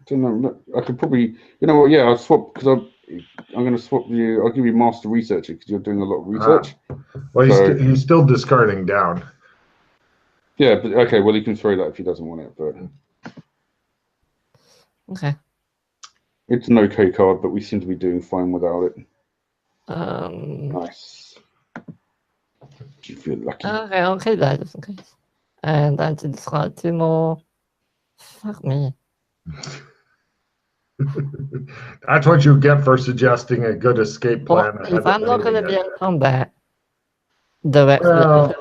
don't know. Look, I could probably, you know what? Yeah, I'll swap because I'm going to swap you. I'll give you Master Researcher because you're doing a lot of research. Well, So, he's still discarding down. yeah, but okay. Well, he can throw that if he doesn't want it. But Okay. it's an okay card, but we seem to be doing fine without it. Nice. If you're lucky. Okay, that just in case. And I have to discard 2 more. Fuck me. That's what you get for suggesting a good escape plan. Well, if I'm not going to be in combat directly. Well,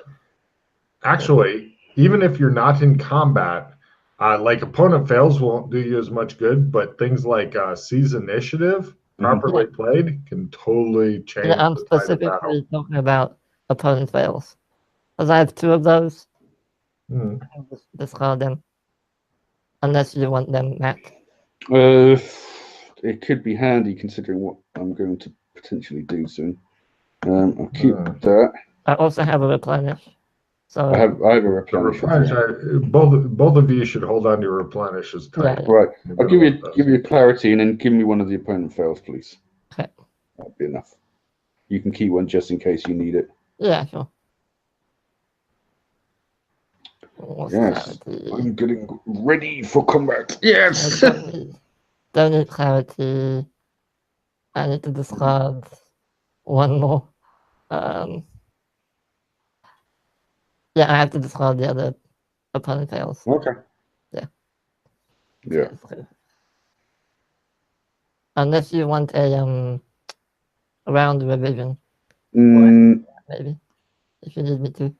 actually, even if you're not in combat, like opponent fails won't do you as much good, but things like seize initiative, properly played, can totally change. Yeah, I'm specifically talking about opponent fails. Because I have 2 of those. I'll just discard them. Unless you want them back. It could be handy considering what I'm going to potentially do soon. I'll keep that. I also have a replenish. So I have a replenish. Both of you should hold on to your replenishes tight. Yeah. Right. I'll give you clarity and then give me one of the opponent fails, please. Okay. That'll be enough. You can keep one just in case you need it. Yeah, sure. Yes, I'm getting ready for combat. Yes. Don't need clarity. I need to discard 1 more. Yeah, I have to discard the other opponent fails. Okay. Yeah. Yeah. Unless you want a round revision. Maybe. If you need me to.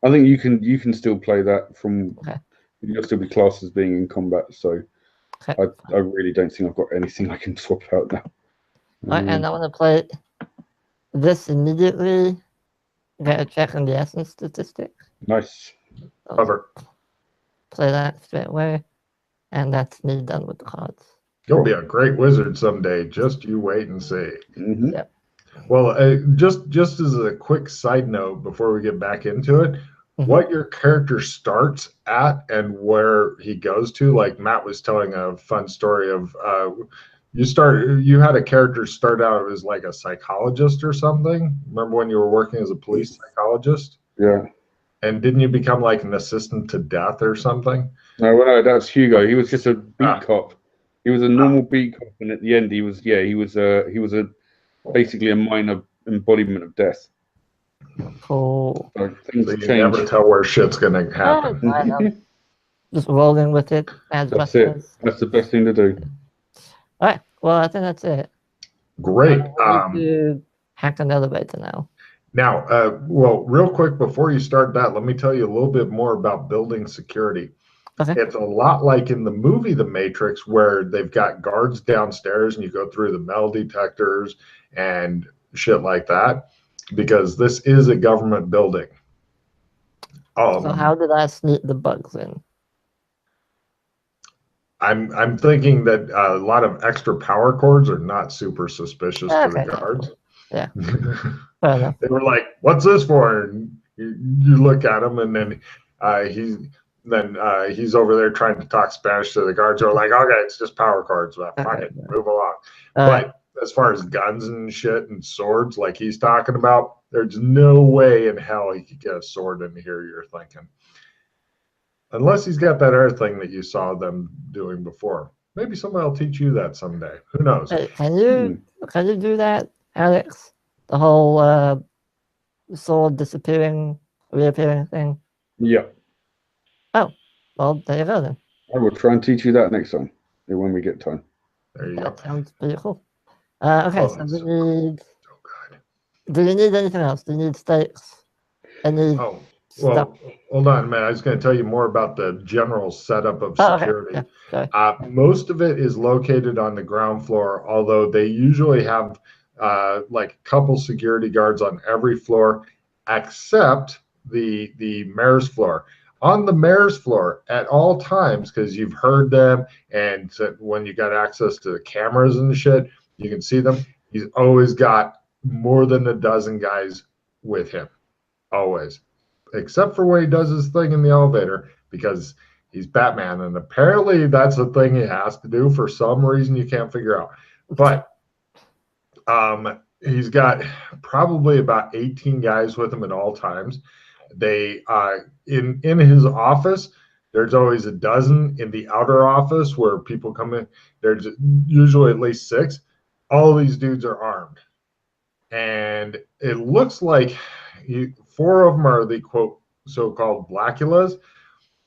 I think you can still play that from. Okay. You'll still be classed as being in combat, so I really don't think I've got anything I can swap out now. Right, and I want to play this immediately. Get a check on the essence statistic. Nice. Cover. Play that straight away, and that's me done with the cards. You'll be a great wizard someday. Just you wait and see. Yep. Well, just as a quick side note before we get back into it, what your character starts at and where he goes to, like Matt was telling a fun story of you had a character start out as like a psychologist or something. Remember when you were working as a police psychologist? Yeah. And didn't you become like an assistant to death or something? No, that's Hugo. He was just a beat cop. He was a normal beat cop, and at the end, he was basically a minor embodiment of death. Cool. So things So you change. never tell where shit's gonna happen. Just rolling with it. That's it. That's the best thing to do. All right. Well, I think that's it. Great. I need to hack an elevator now. Now, well, real quick before you start that, let me tell you a little bit more about building security. Okay. It's a lot like in the movie The Matrix, where they've got guards downstairs and you go through the metal detectors and shit like that, because this is a government building. So how did I sneak the bugs in? I'm thinking that a lot of extra power cords are not super suspicious to the guards. Yeah. Fair enough. They were like, "What's this for?" And you look at him, and then he's over there trying to talk Spanish to the guards. They're like, "Okay, it's just power cords. Well, fuck it, move along." But as far as guns and shit and swords, like he's talking about, there's no way in hell he could get a sword in here. You're thinking, unless he's got that other thing that you saw them doing before. Maybe somebody will teach you that someday. Who knows? Hey, can you do that, Alex? The whole sword disappearing, reappearing thing? Yeah. Oh, well, there you go then. I will try and teach you that next time, when we get time. There you go. That sounds pretty cool. Okay, so we need... Do you need anything else? Do you need stakes? Well, hold on, man. I was going to tell you more about the general setup of security. Okay. Most of it is located on the ground floor, although they usually have like a couple security guards on every floor, except the mayor's floor. On the mayor's floor at all times, because you've heard them, and when you got access to the cameras and shit, you can see them. He's always got more than a dozen guys with him, always, except for when he does his thing in the elevator, because He's Batman, and apparently that's a thing he has to do for some reason you can't figure out. But he's got probably about 18 guys with him at all times. They in his office, there's always a dozen. In the outer office where people come in, there's usually at least 6. All of these dudes are armed, and it looks like 4 of them are the quote so-called Blackulas.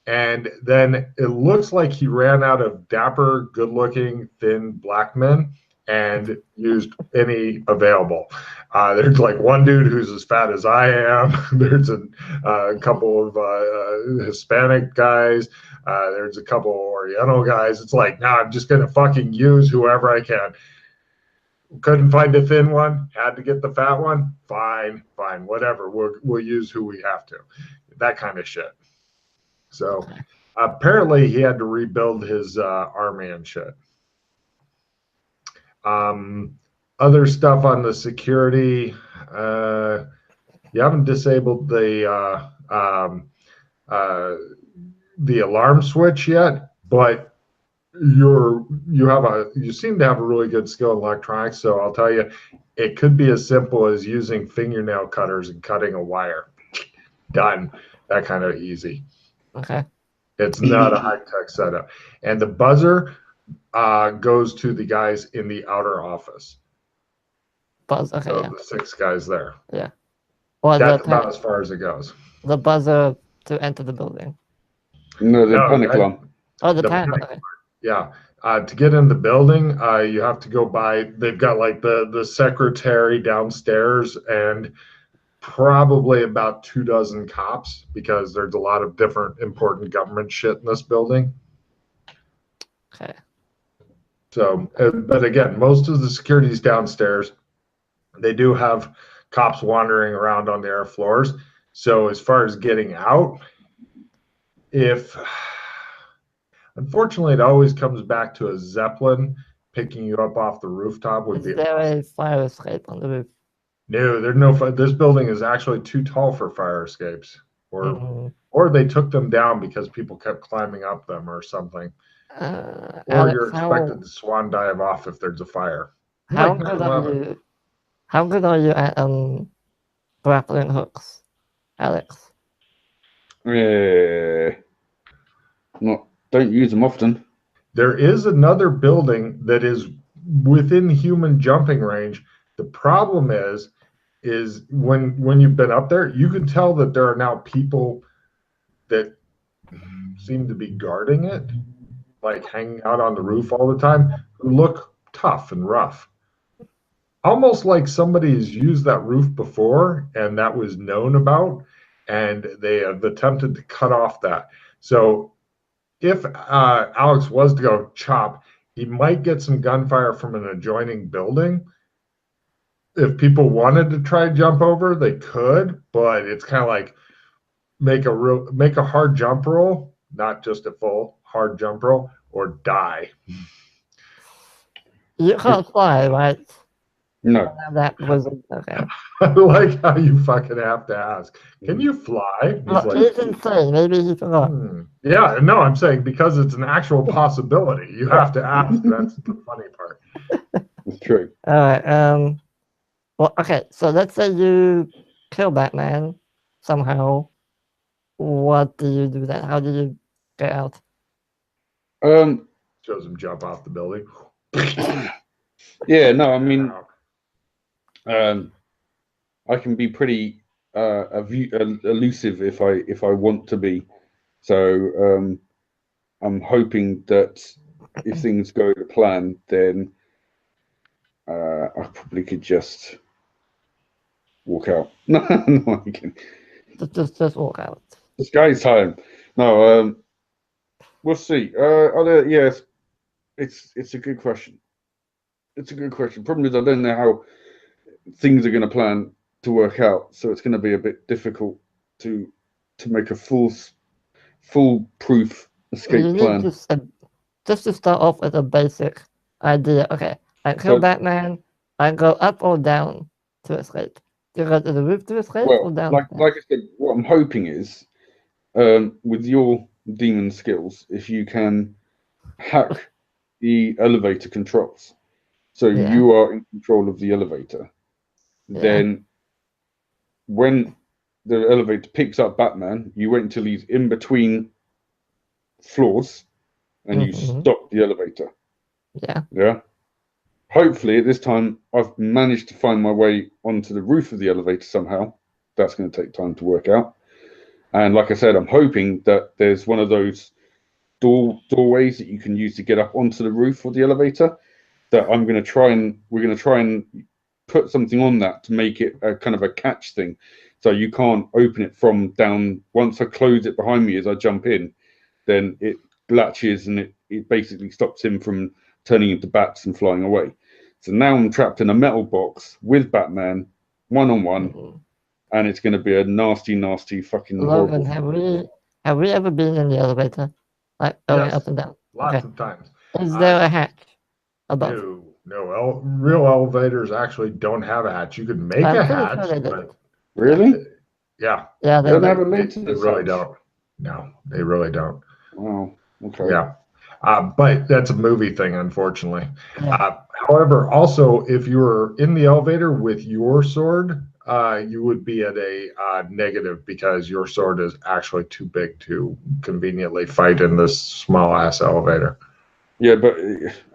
And then it looks like he ran out of dapper, good-looking, thin black men and used any available. There's like one dude who's as fat as I am. There's a couple of Hispanic guys. There's a couple of Oriental guys. It's like, no, I'm just going to fucking use whoever I can. Couldn't find a thin one. Had to get the fat one. Fine, whatever. We'll use who we have to. That kind of shit. So apparently he had to rebuild his army and shit. Other stuff on the security. You haven't disabled the alarm switch yet, but you seem to have a really good skill in electronics. So I'll tell you, it could be as simple as using fingernail cutters and cutting a wire. Done. That kind of easy. Okay. It's not a high-tech setup. And the buzzer goes to the guys in the outer office. Okay, so the 6 guys there. Yeah. Well, that's about as far as it goes. The buzzer to enter the building. No, the panic alarm. Oh, the panic. Okay. Yeah. To get in the building, you have to go by. They've got like the secretary downstairs and probably about 24 cops, because there's a lot of different important government shit in this building. Okay. So, but again, most of the security's downstairs. They do have cops wandering around on the air floors. So as far as getting out, unfortunately, it always comes back to a Zeppelin picking you up off the rooftop. Is there a fire escape on the roof? No, there's no. This building is actually too tall for fire escapes, or they took them down because people kept climbing up them or something. Or Alex, you're expected to swan dive off if there's a fire. How good are you at grappling hooks, Alex? Don't use them often. There is another building that is within human jumping range. The problem is when you've been up there, you can tell that there are now people that seem to be guarding it, like hanging out on the roof all the time, who look tough and rough. Almost like somebody has used that roof before and that was known about, and they have attempted to cut off that. So if Alex was to go chop, he might get some gunfire from an adjoining building. If people wanted to try to jump over, they could, but it's kind of like make a hard jump roll, not just a full hard jump roll, or die. You can't fly, right? No. That was okay. I like how you fucking have to ask. Can you fly? He's insane. Maybe he forgot. Yeah, no, I'm saying because it's an actual possibility. You have to ask. That's the funny part. It's true. All right. Well, okay. So let's say you kill Batman somehow. What do you do then? How do you get out? Shows him jump off the building. Yeah. No. I mean. I can be pretty elusive if I want to be. So I'm hoping that if things go to plan, then I probably could just walk out. No, I can. Just walk out. The sky's time. No, we'll see. Yes, it's a good question. It's a good question. Problem is I don't know how things are going to plan to work out, so it's going to be a bit difficult to make a foolproof escape plan. Just to start off with a basic idea. Okay, I kill Batman. I go up or down to escape. Do you go to the roof to escape or down? Like I said, what I'm hoping is with your demon skills if you can hack the elevator controls. So you are in control of the elevator. Then when the elevator picks up Batman, you wait until he's in between floors and you stop the elevator. Yeah. Hopefully at this time I've managed to find my way onto the roof of the elevator somehow. That's going to take time to work out. And like I said, I'm hoping that there's one of those doorways that you can use to get up onto the roof of the elevator. That we're going to try and put something on that to make it a kind of a catch thing, so you can't open it from down. Once I close it behind me as I jump in, then it latches and it basically stops him from turning into bats and flying away. So now I'm trapped in a metal box with Batman, one-on-one, and it's going to be a nasty, nasty fucking Logan, horrible. have we ever been in the elevator, like going up and down? Lots of times. Is there a hatch above? No. Real elevators actually don't have a hatch. You can make a hatch, but really? Yeah. Yeah, they don't have a maintenance. They really don't. No, they really don't. Wow. Okay. Yeah. But that's a movie thing, unfortunately. However, also, if you were in the elevator with your sword, you would be at a negative because your sword is actually too big to conveniently fight in this small ass elevator. Yeah, but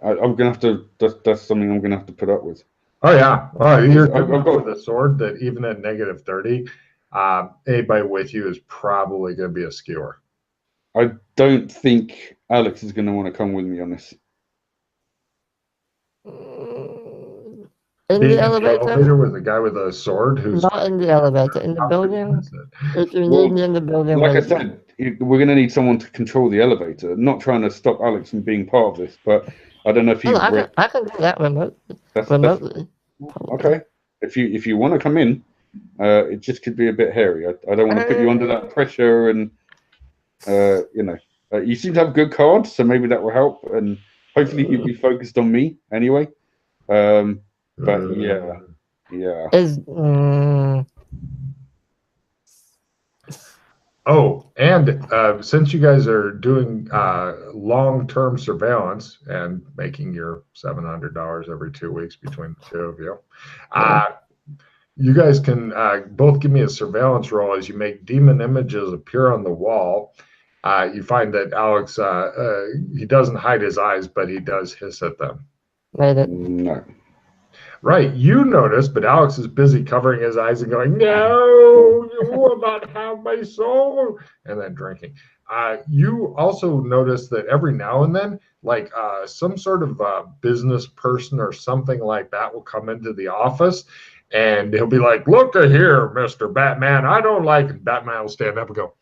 I'm gonna have to. That's something I'm gonna have to put up with. Oh yeah, you're I've got with a sword that even at negative 30, anybody with you is probably gonna be a skewer. I don't think Alex is gonna want to come with me on this. In the elevator with a guy with a sword who's not in the elevator, in the building. If you need me in the building, like I said, we're going to need someone to control the elevator. I'm not trying to stop Alex from being part of this, but I don't know if you. I can do that remotely. Okay, if you want to come in, it just could be a bit hairy. I don't want to put you under that pressure, and you seem to have good cards, so maybe that will help, and hopefully you'll be focused on me anyway. But yeah. Oh, and since you guys are doing long-term surveillance and making your $700 every 2 weeks between the two of you, you guys can both give me a surveillance roll as you make demon images appear on the wall. You find that Alex, he doesn't hide his eyes, but he does hiss at them. Made it. No. Right, you notice, but Alex is busy covering his eyes and going, "No, you will not have my soul," and then drinking. You also notice that every now and then, like some sort of business person or something like that will come into the office, and he'll be like, "Look here, Mr. Batman, I don't like it." Batman will stand up and go,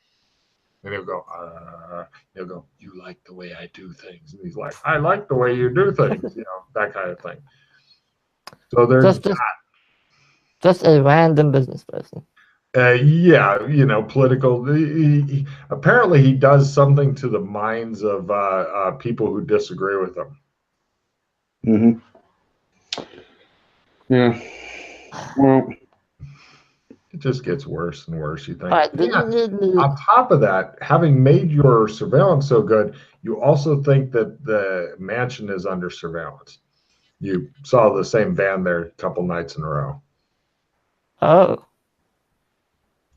"You like the way I do things?" And he's like, "I like the way you do things," that kind of thing. So there's just a random business person. Political. Apparently, he does something to the minds of people who disagree with him. Mm-hmm. Yeah. Well, it just gets worse and worse. You think? On top of that, having made your surveillance so good, you also think that the mansion is under surveillance. You saw the same van there a couple nights in a row. Oh.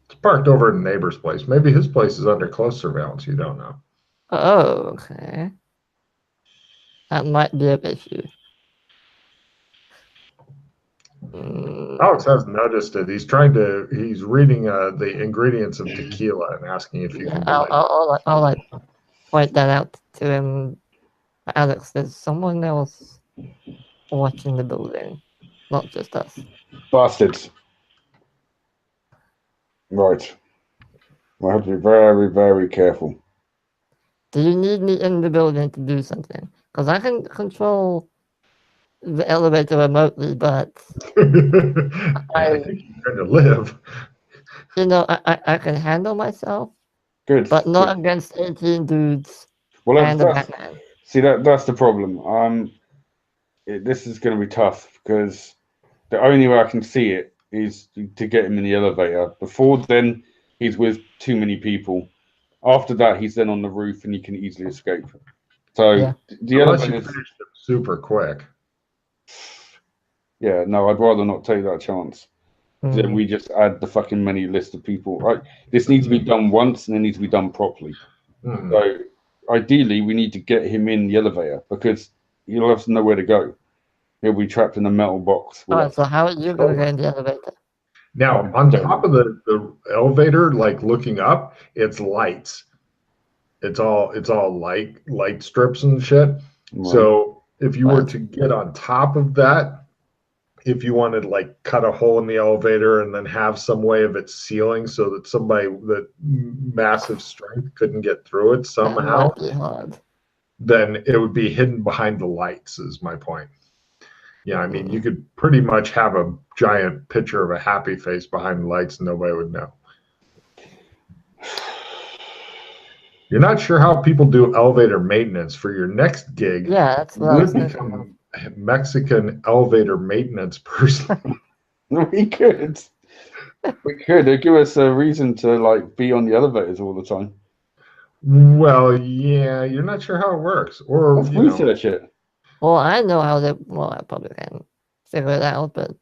It's parked over at a neighbor's place. Maybe his place is under close surveillance. You don't know. Oh, okay. That might be an issue. Alex has noticed it. He's reading the ingredients of tequila and asking if you can. I'll point that out to him. Alex, there's someone else watching the building, not just us. Bastards. Right. I have to be very, very careful. Do you need me in the building to do something? Because I can control the elevator remotely, but I think you're going to live. I can handle myself. Good. But not against 18 dudes. Well, and Batman. See, that's the problem. This is going to be tough because the only way I can see it is to get him in the elevator. Before then, he's with too many people, After that, he's then on the roof and he can easily escape. So Yeah. the Unless you elevators. finish them super quick. Yeah, no, I'd rather not take that chance. Then we just add the fucking many list of people. Right, this needs to be done once, and it needs to be done properly. So ideally, we need to get him in the elevator because he'll have nowhere to go. He'll be trapped in a metal box. Alright, so how are you going to get in the elevator? Now, on top of the elevator, like looking up, it's lights. It's all light strips and shit. Right. So if you were to get on top of that, if you wanted to like cut a hole in the elevator and then have some way of it sealing so that somebody that massive strength couldn't get through it somehow, that might be hard. Then it would be hidden behind the lights, is my point. Yeah, I mean, you could pretty much have a giant picture of a happy face behind the lights and nobody would know. You're not sure how people do elevator maintenance for your next gig. Yeah, that's what I was thinking. Mexican elevator maintenance person. We could. It'd give us a reason to like be on the elevators all the time. Well, yeah, you're not sure how it works, or let's research it. Well, I know how to. Well, I probably can figure it out, but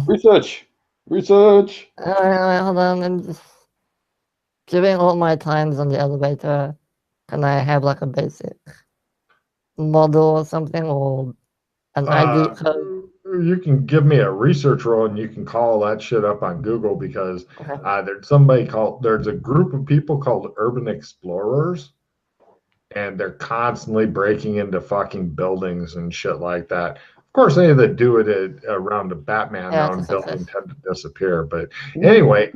research. All right, hold on. I'm just during all my times on the elevator. Can I have like a basic model or something, or an ID code? You can give me a research role and you can call that shit up on Google because there's a group of people called urban explorers and they're constantly breaking into fucking buildings and shit like that. Of course, any that do it around a Batman-owned building tend to disappear. But anyway,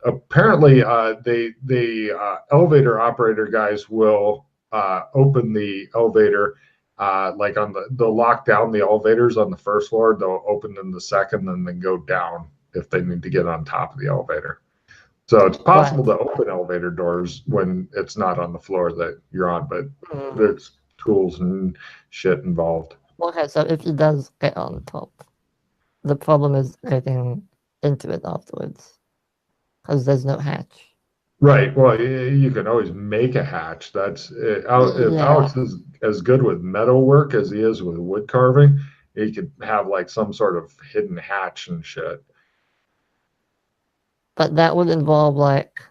apparently the elevator operator guys will open the elevator. Like they'll lock down the elevators on the first floor, they'll open them the second, and then go down if they need to get on top of the elevator. So it's possible to open elevator doors when it's not on the floor that you're on, but there's tools and shit involved. Okay, so if he does get on top, the problem is getting into it afterwards because there's no hatch. Right. Well, you can always make a hatch. If Alex is as good with metal work as he is with wood carving, he could have like some sort of hidden hatch and shit. But that would involve like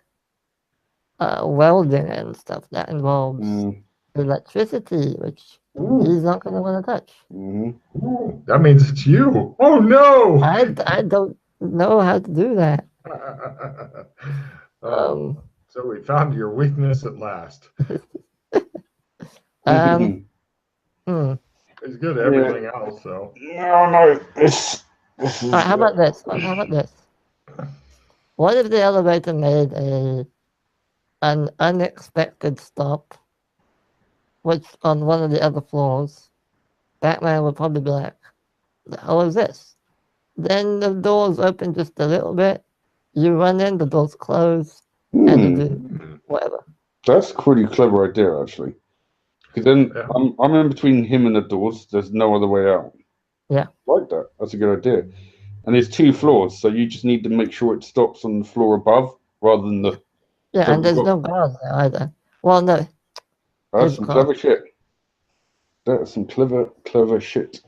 welding and stuff. That involves electricity, which he's not going to want to touch. Ooh, that means it's you. Oh no! I don't know how to do that. So we found your weakness at last. He's good at everything else, so. No. This how about this? What if the elevator made an unexpected stop, which on one of the other floors, Batman would probably be like, "The hell is this?" Then the doors open just a little bit. You run in, the doors close, and you do whatever. That's a pretty clever idea, actually. Because then I'm in between him and the doors. There's no other way out. Yeah. I like that. That's a good idea. And there's 2 floors, so you just need to make sure it stops on the floor above rather than the... Yeah, and there's no guards there either. Well, no. That's some clever shit. That's some clever shit.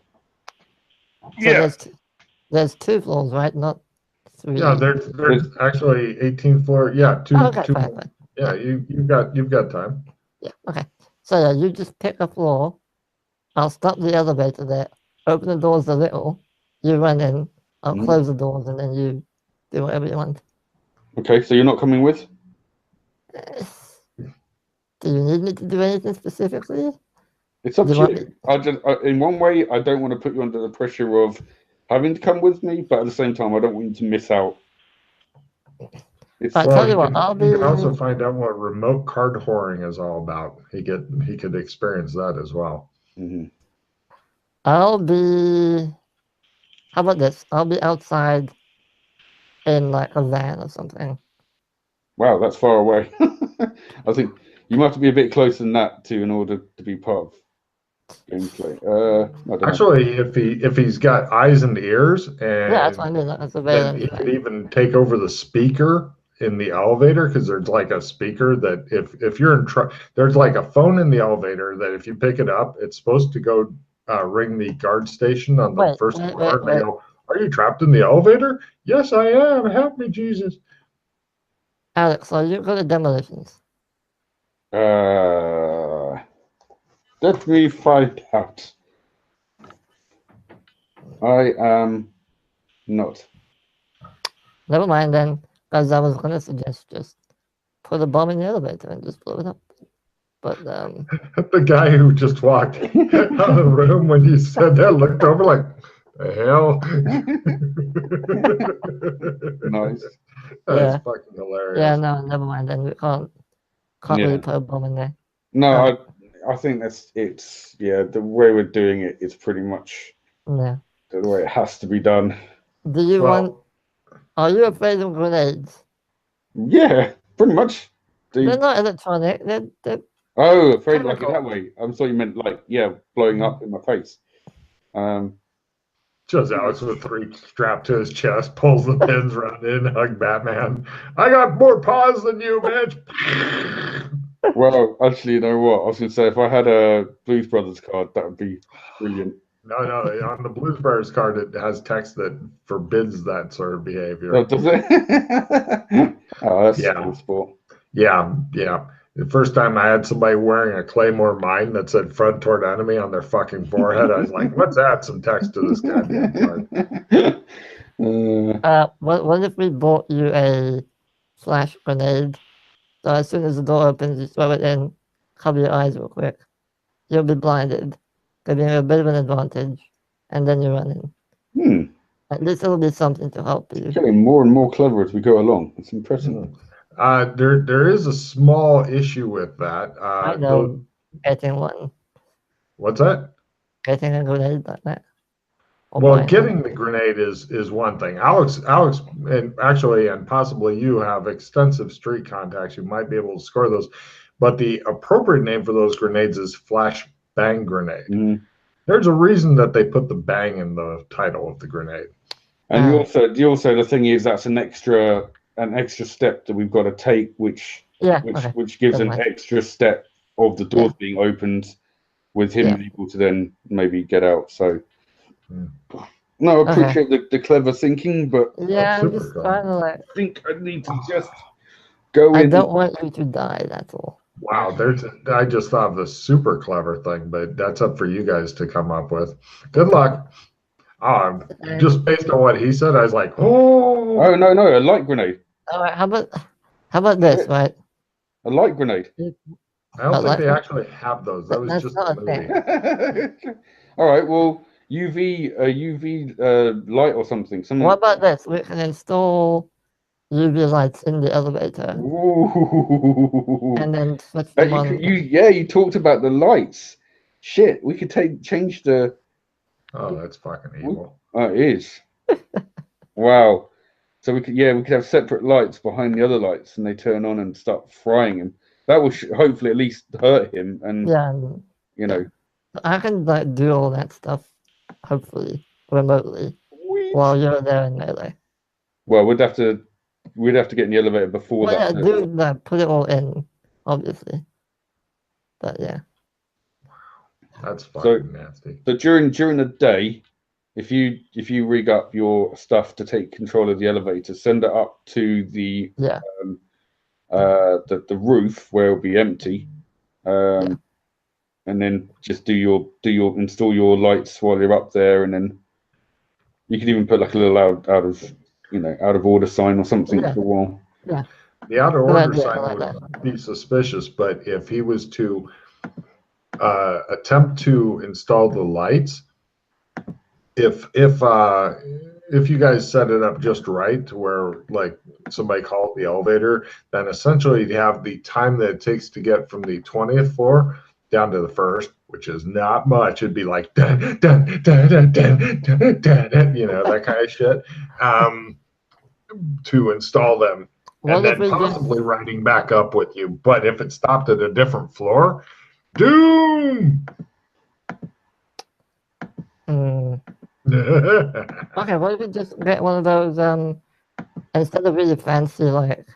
So there's 2 floors, right? Not 3. Yeah, there's actually 18th floor. Yeah, 2. Okay, fine. Yeah, you've got time. Yeah, okay. So you just pick a floor. I'll stop the elevator there. Open the doors a little. You run in. I'll close the doors, and then you do whatever you want. Okay, so you're not coming with? Do you need me to do anything specifically? It's up to you. In one way, I don't want to put you under the pressure of having to come with me, but at the same time, I don't want you to miss out. I tell you what, you can also find out what remote card whoring is all about. He could experience that as well. I'll be... How about this? I'll be outside in like a van or something. Wow, that's far away. I think you might have to be a bit closer than that too in order to be part of gameplay. Actually, if he's got eyes and ears, and that's what I mean. That's he could even take over the speaker in the elevator because there's like a speaker that if you're in there's like a phone in the elevator that if you pick it up, it's supposed to go ring the guard station on the first floor. And they go, "Are you trapped in the elevator?" "Yes, I am. Help me, Jesus." Alex, are you good at demolitions? Let me find out. I am not. Never mind then, because I was gonna suggest just put a bomb in the elevator and just blow it up. But The guy who just walked out of the room when you said that looked over like, "The hell?" Nice. That's fucking hilarious. Yeah, no, never mind then. We can't really put a bomb in there. No, I think it's the way we're doing it is pretty much the way it has to be done. Do you want? Are you afraid of grenades? Yeah, pretty much. They're not electronic. They're afraid like in that way. I'm sorry you meant like blowing up in my face. Shows Alex with 3 strapped to his chest, pulls the pins around in, hug Batman. "I got more paws than you, bitch." Well, actually, you know what? I was going to say, if I had a Blues Brothers card, that would be brilliant. No, on the Blues Brothers card, it has text that forbids that sort of behavior. Oh, does it? Oh, that's cool sport. Yeah. The first time I had somebody wearing a Claymore mine that said "front toward enemy" on their fucking forehead, I was like, "Let's add some text to this goddamn card." What if we bought you a flash grenade? So as soon as the door opens, you throw it in, cover your eyes real quick. You'll be blinded, giving you a bit of an advantage, and then you run in. At least it'll be something to help you. Getting more and more clever as we go along. It's impressive. There is a small issue with that. I know getting one. What's that? Getting a grenade like that. Well, getting the grenade is one thing. Alex, and actually, and possibly you have extensive street contacts. You might be able to score those. But the appropriate name for those grenades is flash bang grenade. There's a reason that they put the bang in the title of the grenade. And you also the thing is that's an extra step that we've got to take, which gives an extra step of the doors being opened, with him able to then maybe get out. So. No, I appreciate the clever thinking, but I'm just trying to I think I need to just go in. I don't want you to die, that's all. Wow, I just thought of the super clever thing, but that's up for you guys to come up with. Good luck. Just based on what he said, I was like, oh no, a light grenade. All right, how about this, right? A light grenade. I don't think they actually have those. That was just a movie. All right, well. UV light or something. What about this? We can install UV lights in the elevator. Ooh. And then switch them on. You talked about the lights. Shit, we could change the. Oh, that's fucking evil. Oh, it is. Wow. So we could have separate lights behind the other lights, and they turn on and start frying him. That will hopefully at least hurt him, and you know. I can do all that stuff. Hopefully remotely while you're there in melee. Well, we'd have to get in the elevator before that. Yeah, put it all in, obviously. But yeah. That's fucking nasty. But during the day, if you rig up your stuff to take control of the elevator, send it up to the roof where it'll be empty. And then just install your lights while you're up there, and then you can even put like a little out of order sign or something for a while. Yeah. The out of order sign would be suspicious, but if he was to attempt to install the lights, if you guys set it up just right to where like somebody called the elevator, then essentially you'd have the time that it takes to get from the 20th floor down to the first, which is not much. It'd be like dun, dun, dun, dun, dun, dun, dun, dun, that kind of shit, to install them, and then possibly riding back up with you. But if it stopped at a different floor, doom. Okay, what if we just get one of those instead of really fancy like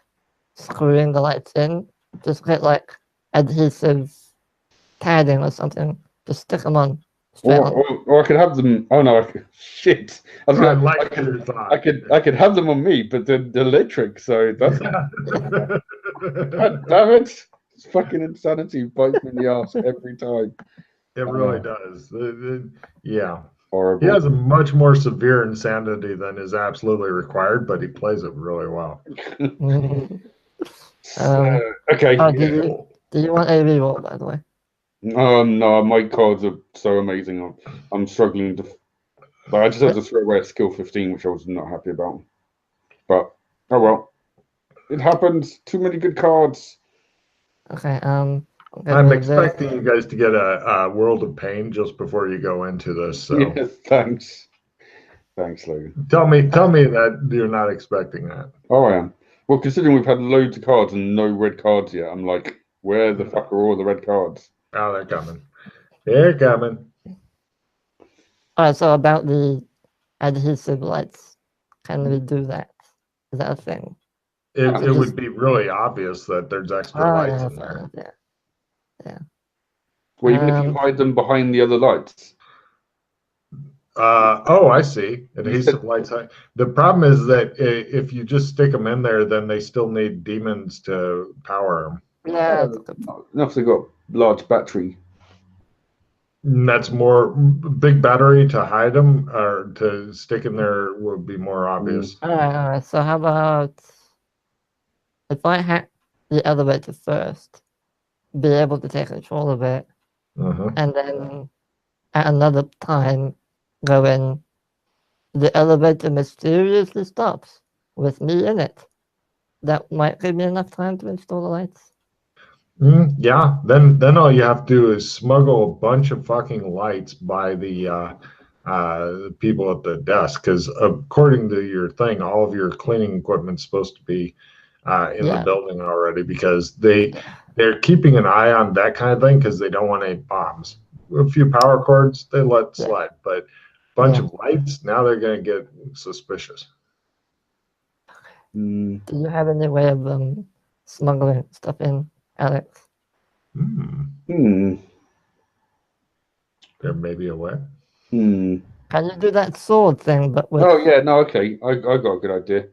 screwing the lights in. Just get like adhesive padding or something. Just stick them on. Or I could have them. Oh no! Shit! I was I gonna. like your thought. I could have them on me, but the electric. So that's. God damn it! It's fucking insanity. Bites me in the ass every time. It really does. Yeah. Horrible. He has a much more severe insanity than is absolutely required, but he plays it really well. Okay. Oh, do you want a reroll, by the way? No, my cards are so amazing. I'm struggling to. But I just had to throw away a skill 15, which I was not happy about. But oh well, it happens. Too many good cards. Okay. I'm expecting you guys to get a World of Pain just before you go into this. So yes, thanks, Logan. Tell me that you're not expecting that. Oh, I am. Well, considering we've had loads of cards and no red cards yet, I'm like, where the fuck are all the red cards? Oh, they're coming. They're coming. All right. So about the adhesive lights, can we do that? Is that a thing? It would be really obvious that there's extra lights in there. Yeah. Well, even if you hide them behind the other lights. Oh, I see. Adhesive lights. The problem is that if you just stick them in there, then they still need demons to power them. Yeah. Enough they got large battery. And that's more big battery to hide them, or to stick in there would be more obvious. All right. So how about if I hack the elevator first, be able to take control of it, and then at another time go in, the elevator mysteriously stops with me in it. That might give me enough time to install the lights. Yeah, then all you have to do is smuggle a bunch of fucking lights by the people at the desk, because according to your thing, all of your cleaning equipment's supposed to be in the building already, because they're keeping an eye on that kind of thing because they don't want any bombs. A few power cords they let slide, but a bunch of lights, now they're going to get suspicious. Do you have any way of smuggling stuff in, Alex? There may be a way. Can you do that sword thing? But with... Oh yeah, no, okay. I got a good idea.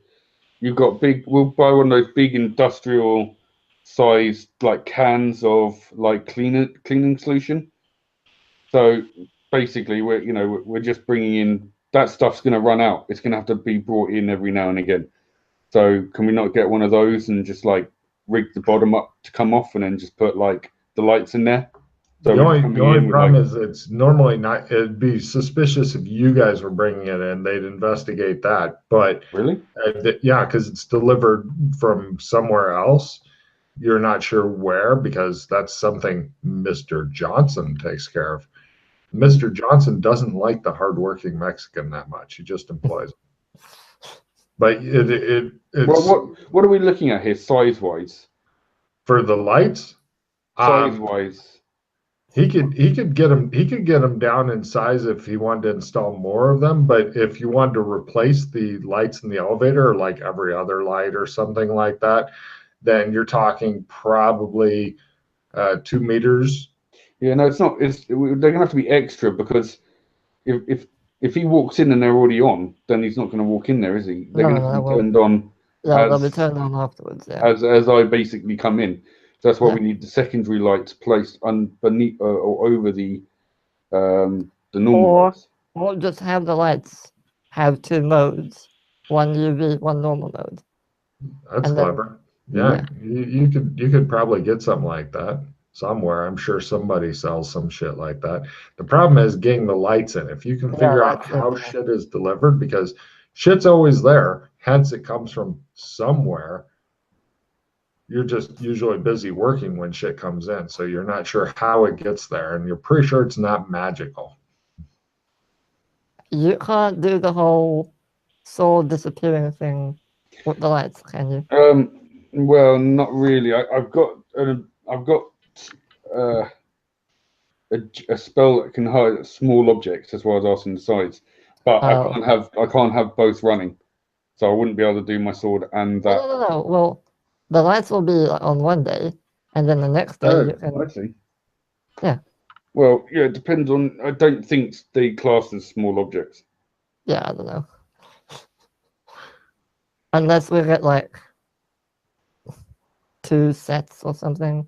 You've got we'll buy one of those big industrial sized like cans of like cleaning solution. So basically we're just bringing in, that stuff's going to run out. It's going to have to be brought in every now and again. So can we not get one of those and just like rig the bottom up to come off and then just put like the lights in there? So the only problem is it's normally not. It'd be suspicious if you guys were bringing it in. They'd investigate that. But really, yeah, because it's delivered from somewhere else. You're not sure where, because that's something Mr. Johnson takes care of. Mr. Johnson doesn't like the hardworking Mexican that much. He just employs him. But it's what are we looking at here, size wise? For the lights, size wise. He could get them down in size if he wanted to install more of them. But if you wanted to replace the lights in the elevator, like every other light or something like that, then you're talking probably 2 meters. Yeah, no, it's not. They're gonna have to be extra, because if he walks in and they're already on, then he's not going to walk in there, is he? They're going to be turned on. Yeah, they'll be turned on afterwards. Yeah. As I basically come in. So that's why we need the secondary lights placed beneath or over the normal lights. Or just have the lights have 2 modes, one UV, one normal mode. That's clever. Yeah, you could probably get something like that somewhere. I'm sure somebody sells some shit like that. The problem is getting the lights in. If you can figure out how shit is delivered, because shit's always there, hence it comes from somewhere. You're just usually busy working when shit comes in, so you're not sure how it gets there, and you're pretty sure it's not magical. You can't do the whole soul disappearing thing with the lights, can you? Well, not really. I've got a spell that can hide small objects. That's why I was asking the size. But I can't have both running, so I wouldn't be able to do my sword and that. No. Well, the lights will be on one day, and then the next day you Oh, I can. see. Yeah. Well, yeah, it depends on. I don't think they class as small objects. Yeah, I don't know. Unless we get like 2 sets or something,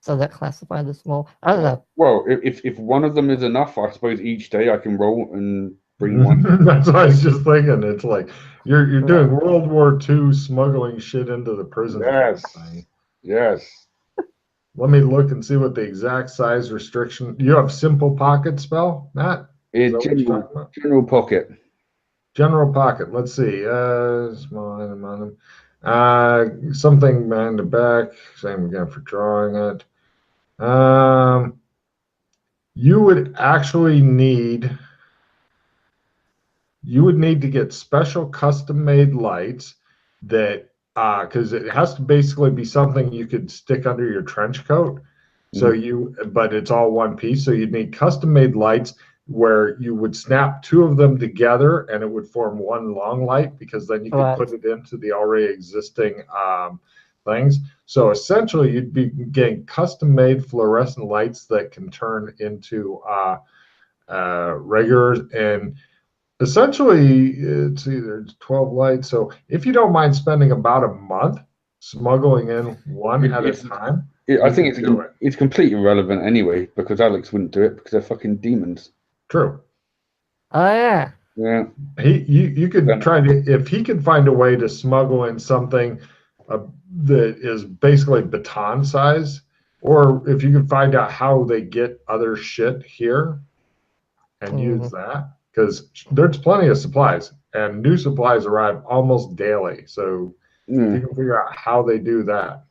so they're classified as small. I don't know. Well, if one of them is enough, I suppose each day I can roll and bring one. That's what I was just thinking. It's like you're Yeah. doing World War II smuggling shit into the prisons. Yes. Yes. Let me look and see what the exact size restriction. You have simple pocket spell, Matt? Is that what you're talking about? General pocket. General pocket. Let's see. Small item on them. Something man to back. Same again for drawing it. You would actually need. You would need to get special custom made lights that because it has to basically be something you could stick under your trench coat. So but it's all one piece. So you'd need custom made lights where you would snap 2 of them together and it would form one long light because then you could put it into the already existing things. So essentially you'd be getting custom made fluorescent lights that can turn into regulars, and essentially it's either 12 lights. So if you don't mind spending about a month smuggling in one at a time, I think it's completely irrelevant anyway because Alex wouldn't do it because they're fucking demons. True. Oh yeah. Yeah. You could try to, if he could find a way to smuggle in something that is basically baton size, or if you could find out how they get other shit here and use that, because there's plenty of supplies and new supplies arrive almost daily. So if you can figure out how they do that.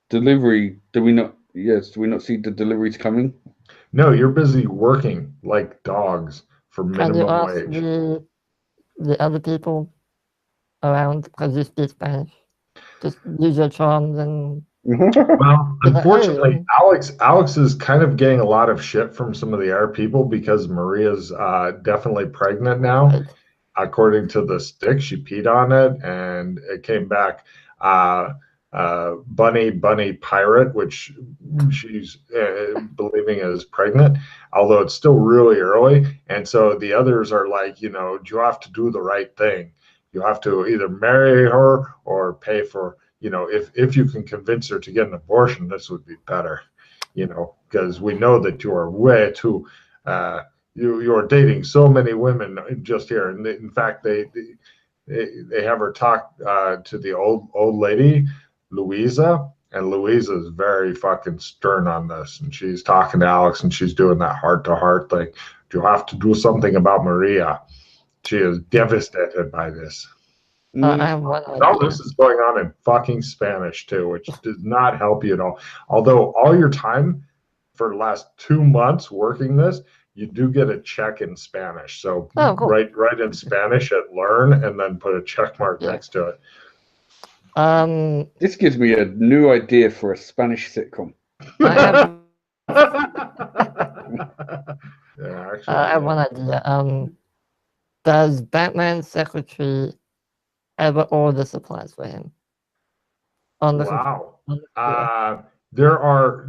Delivery, do we not see the deliveries coming? No, you're busy working like dogs for minimum wage. Can you ask the other people around because you speak Spanish? Just use your charms and. Well, unfortunately, Alex is kind of getting a lot of shit from some of the air people because Maria's definitely pregnant now. Right. According to the stick, she peed on it and it came back bunny pirate, which she's believing is pregnant, although it's still really early. And so the others are like, you have to do the right thing. You have to either marry her or pay for, if you can convince her to get an abortion, this would be better, because we know that you are way too, you're dating so many women just here. And in fact, they have her talk to the old lady, Louisa, and Louisa is very fucking stern on this. And she's talking to Alex and she's doing that heart-to-heart thing. You have to do something about Maria. She is devastated by this. All this is going on in fucking Spanish too, which does not help you at all. Although all your time for the last 2 months working this, you do get a check in Spanish. So cool. write in Spanish at learn and then put a check mark next to it. This gives me a new idea for a Spanish sitcom. I have one idea. Does Batman's secretary ever order supplies for him? Wow. There are,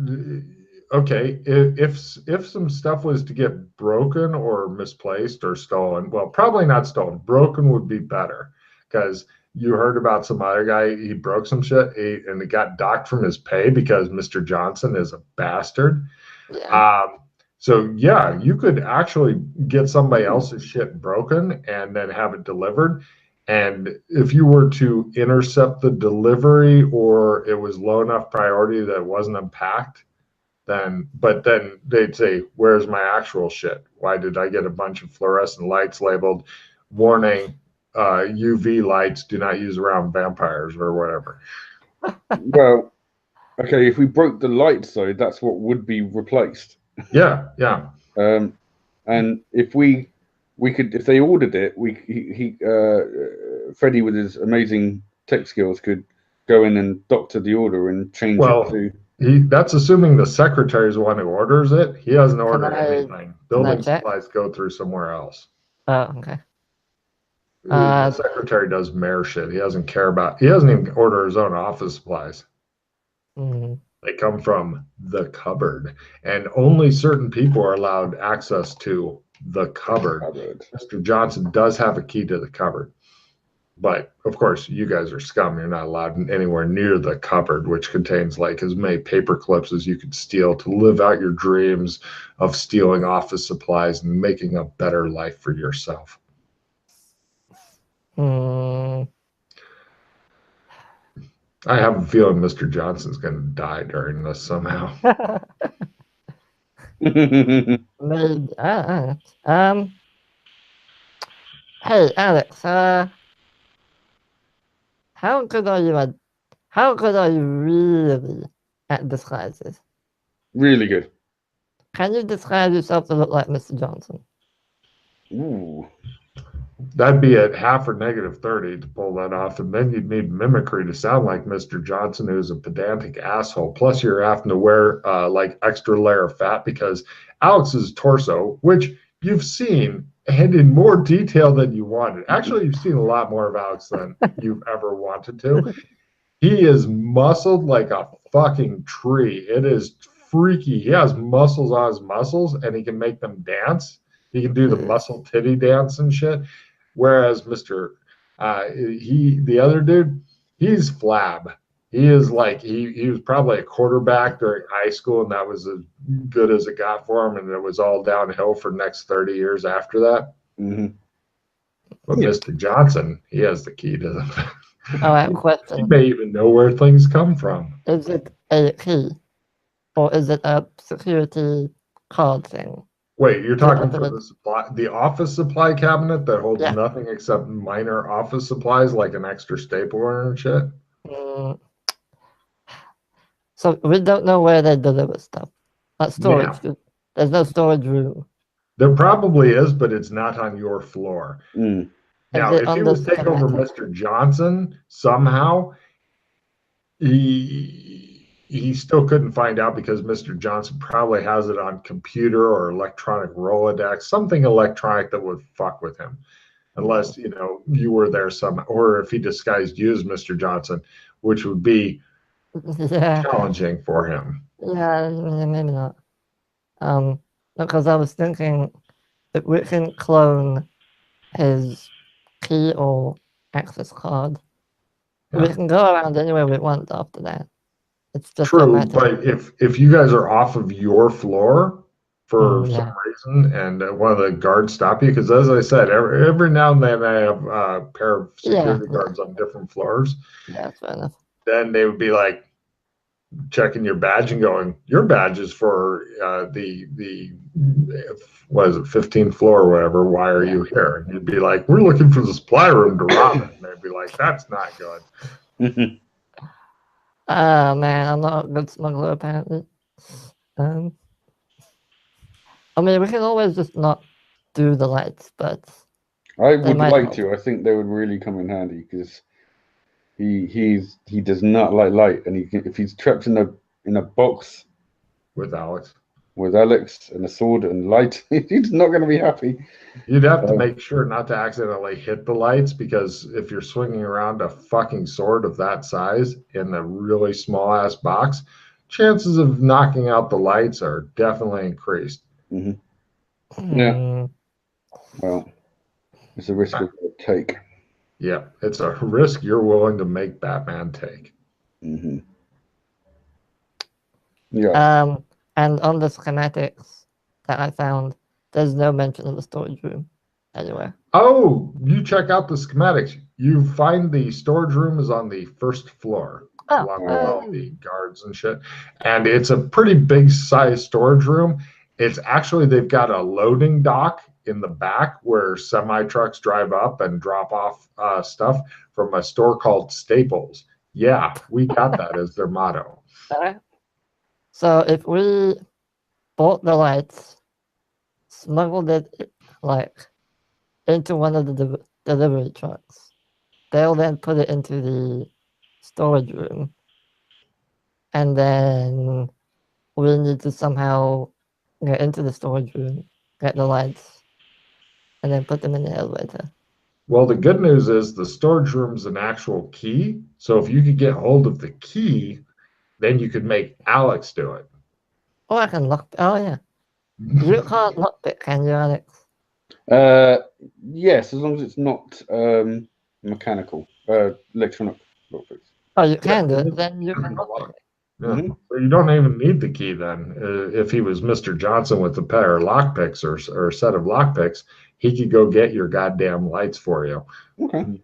okay, if some stuff was to get broken or misplaced or stolen, well, probably not stolen. Broken would be better, because you heard about some other guy, he broke some shit and it got docked from his pay because Mr. Johnson is a bastard. Yeah. So yeah, you could actually get somebody else's shit broken and then have it delivered. And if you were to intercept the delivery or it was low enough priority that it wasn't unpacked, then they'd say, where's my actual shit? Why did I get a bunch of fluorescent lights labeled warning, UV lights do not use around vampires or whatever? Well, okay, if we broke the lights though, that's what would be replaced. Yeah. And if we could, if they ordered it, Freddie with his amazing tech skills could go in and doctor the order and change it to. That's assuming the secretary is the one who orders it. He doesn't order anything. Building supplies go through somewhere else. Oh, okay. The secretary does mayor shit. He doesn't even order his own office supplies. Mm. They come from the cupboard, and only certain people are allowed access to the cupboard. Mr. Johnson does have a key to the cupboard, but of course, you guys are scum. You're not allowed anywhere near the cupboard, which contains like as many paper clips as you could steal to live out your dreams of stealing office supplies and making a better life for yourself. Mm. I have a feeling Mr. Johnson's going to die during this somehow. Maybe. Hey, Alex. How good are you at? How good are you really at disguises? Really good. Can you disguise yourself to look like Mr. Johnson? Ooh. That'd be at half or negative 30 to pull that off. And then you'd need mimicry to sound like Mr. Johnson, who's a pedantic asshole. Plus, you're having to wear like extra layer of fat because Alex's torso, which you've seen and in more detail than you wanted. Actually, you've seen a lot more of Alex than you've ever wanted to. He is muscled like a fucking tree. It is freaky. He has muscles on his muscles and he can make them dance. He can do the muscle titty dance and shit. Whereas the other dude, he's flab. He is like he was probably a quarterback during high school, and that was as good as it got for him, and it was all downhill for the next 30 years after that. Mm-hmm. But Yeah. Mr. Johnson, he has the key to them. Oh, I have a question. He may even know where things come from. Is it a key, or is it a security card thing? Wait, you're talking for the office supply cabinet that holds nothing except minor office supplies like an extra stapler and shit? So we don't know where they deliver stuff. Like storage. Yeah. There's no storage room. There probably is, but it's not on your floor. Mm. Now, if he was to take over Mr. Johnson somehow, he still couldn't find out because Mr. Johnson probably has it on computer or electronic Rolodex, something electronic that would fuck with him. Unless, you were there somehow, or if he disguised you as Mr. Johnson, which would be challenging for him. Yeah, maybe not. Because I was thinking if we can clone his key or access card, we can go around anywhere we want after that. It's just true, but if you guys are off of your floor for some reason and one of the guards stop you, because as I said, every now and then I have a pair of security guards on different floors. Yeah, fair enough. Then they would be like checking your badge and going, your badge is for the what is it, 15th floor or whatever. Why are you here? And you'd be like, we're looking for the supply room to rob it. And they'd be like, that's not good. Oh man, I'm not a good smuggler apparently. I mean, we can always just not do the lights, but I would like to. I think they would really come in handy because he does not like light, and if he's trapped in a box with Alex and a sword and light, he's not going to be happy. You'd have to make sure not to accidentally hit the lights, because if you're swinging around a fucking sword of that size in a really small ass box, chances of knocking out the lights are definitely increased. Mm-hmm. Yeah. Well, it's a risk we've got to take. Yeah, it's a risk you're willing to make Batman take. Mm-hmm. Yeah. And on the schematics that I found, there's no mention of a storage room anywhere. Oh, you check out the schematics. You find the storage room is on the first floor, along with all the guards and shit. And it's a pretty big size storage room. It's actually, they've got a loading dock in the back where semi-trucks drive up and drop off stuff from a store called Staples. Yeah, we got that as their motto. So if we bought the lights, smuggled it into one of the delivery trucks, they'll then put it into the storage room, and then we need to somehow get into the storage room, get the lights, and then put them in the elevator. Well, the good news is the storage room's an actual key. So if you could get hold of the key, then you could make Alex do it. Oh, I can lock. Oh yeah, you can't lockpick, can you, Alex? Yes, as long as it's not mechanical, electronic lockpicks. Oh, you can do Yeah, it. Then you can doesn't lockpick. Yeah. Mm-hmm. So you don't even need the key then. If he was Mr. Johnson with a pair of lockpicks or a set of lockpicks, he could go get your goddamn lights for you. Okay.